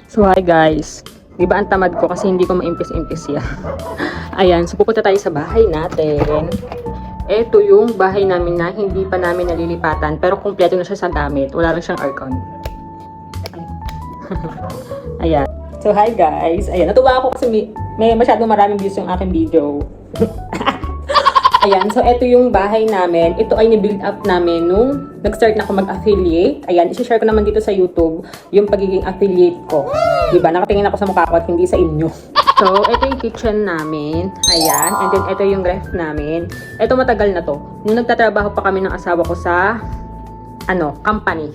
So hi guys, di ba ang tamad ko kasi hindi ko maimpis-impis yan. Ayan, so pupunta tayo sa bahay natin. Ito yung bahay namin na hindi pa namin nalilipatan pero kumpleto na siya sa gamit. Wala lang siyang aircon. Ayan. So hi guys, ayan, natuwa ako kasi may masyadong maraming views yung aking video. Ayan, so ito yung bahay namin. Ito ay ni-build up namin nung nag-start na ako mag-affiliate. Ayan, isi-share ko naman dito sa YouTube yung pagiging affiliate ko. Diba? Nakatingin ako sa mukha ko at hindi sa inyo. So, ito yung kitchen namin. Ayan. And then, ito yung ref namin. Ito matagal na to. Nung nagtatrabaho pa kami ng asawa ko sa, company.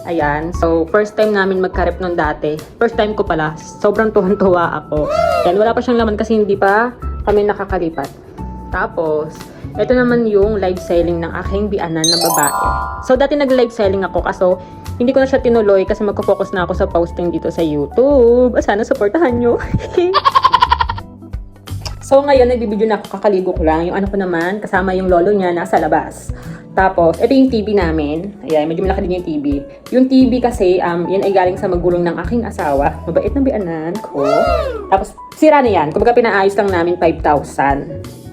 Ayan. So, first time namin magkarep nun dati. First time ko pala. Sobrang tuwan-tuwa ako. Ayan, wala pa siyang laman kasi hindi pa kami nakakalipat. Tapos, ito naman yung live selling ng aking bianan na babae. So, dati nag-live selling ako kaso hindi ko na siya tinuloy kasi magpo-focus na ako sa posting dito sa YouTube. Sana supportahan nyo. So, ngayon, nagbibideo na ako, kakaligo ko lang. Yung ano ko naman, kasama yung lolo niya nasa labas. Tapos, ito yung TV namin. Ayan, medyo malaki din yung TV. Yung TV kasi, yan ay galing sa magulang ng aking asawa. Mabait na bianan ko. Tapos, sira na yan. Kumbaga, pinaayos lang namin 5,000.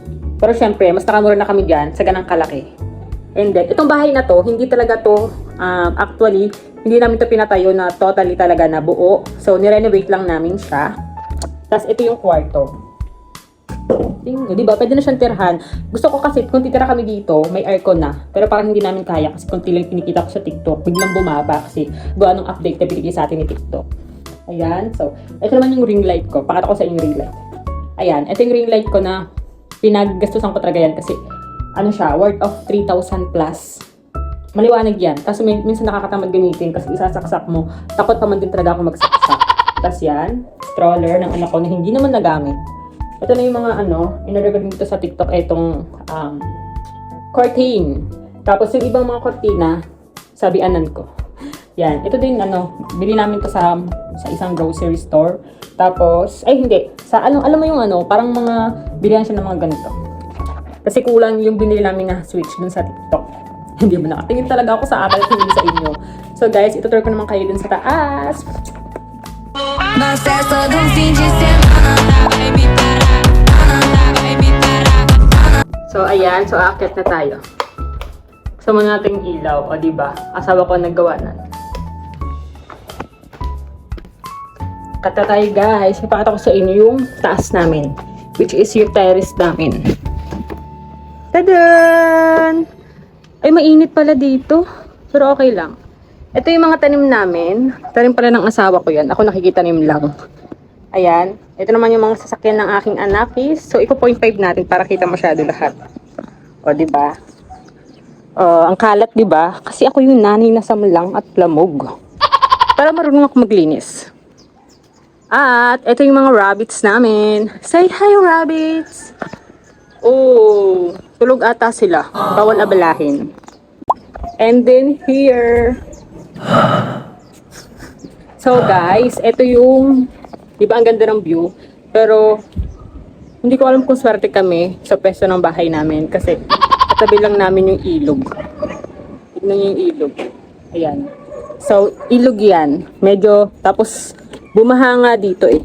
Pero syempre, mas nakamura na kami dyan sa ganang kalaki. And then, itong bahay na to, hindi talaga to, actually, hindi namin to pinatayo na totally talaga na buo. So, nirenovate lang namin siya. Tapos, ito yung kwarto. Diba? Pwede na siyang tirahan. Gusto ko kasi, kung titira kami dito, may aircon na. Pero parang hindi namin kaya kasi kung lang pinikita ko sa TikTok, biglang bumaba kasi gawa ng update na binigay sa atin ni TikTok. Ayan. So, ito naman yung ring light ko. Pakita ko sa inyo yung ring light. Ayan. Ito yung ring light ko na pinaggastusan ko talaga yan kasi siya, worth of 3,000 plus. Maliwanag yan. Tapos minsan nakakatamad gamitin kasi isasaksak mo. Takot pa man din talaga ako magsaksak. Tapos yan, stroller ng anak ko na hindi naman nagamit. Ito na yung mga in-order ko dito sa TikTok, itong curtain. Tapos yung ibang mga kortina, sabianan ko. Yan, ito din bili namin to sa isang grocery store. Tapos, ay hindi, alam mo yung parang mga bilihan siya ng mga ganito. Kasi kulang yung binili namin na switch dun sa TikTok. Hindi mo nakatingin talaga ako sa akin at hindi sa inyo. So guys, itutur ko naman kayo dun sa taas. So ayan, so aakyat na tayo. So muna natin yung ilaw, o diba? Asawa ko naggawa na. Kata tayo guys, ipakita ko sa inyo yung taas namin, which is yung terrace namin. Tadaan! Ay, mainit pala dito. Pero okay lang. Ito yung mga tanim namin. Tanim pala ng asawa ko yan. Ako nakikitanim lang. Ayan. Ito naman yung mga sasakyan ng aking anakis. So, iko 0.5 natin para kita masyado lahat. O, diba? Ang kalat, diba? Kasi ako yung nanay na samlang at lamog. Para marunong ako maglinis. At, ito yung mga rabbits namin. Say hi, rabbits! Oh, tulog ata sila. Bawal abalahin. And then, here. So, guys, ito yung, di ba ang ganda ng view? Pero, hindi ko alam kung swerte kami sa pwesto ng bahay namin. Kasi, katabi lang namin yung ilog. Tignan yung ilog. Ayan. So, ilog yan. Medyo, tapos, bumaha nga dito eh.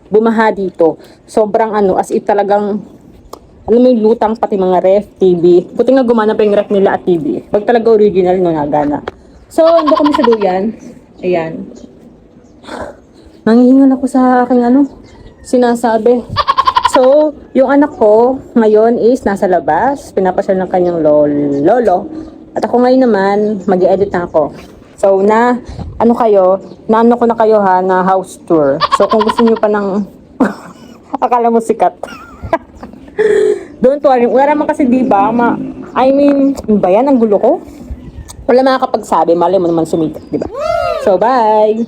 Bumaha dito. Sobrang as if talagang, may lutang pati mga ref, TV. Buti nga gumana pa yung ref nila at TV. Pag talaga original, nagana. So, ando kami sa duyan. Ayan. Nanghihingal ako sa aking sinasabi. So, yung anak ko ngayon is nasa labas. Pinapasyal ng kanyang lolo. At ako ngayon naman, mag-i-edit na ako. So, ko na kayo na house tour. So, kung gusto niyo pa ng akala mo sikat. Don't worry. Wala naman kasi diba, ba yan ang gulo ko? Wala makakapagsabi. Malay mo naman sumikat, diba? So, bye!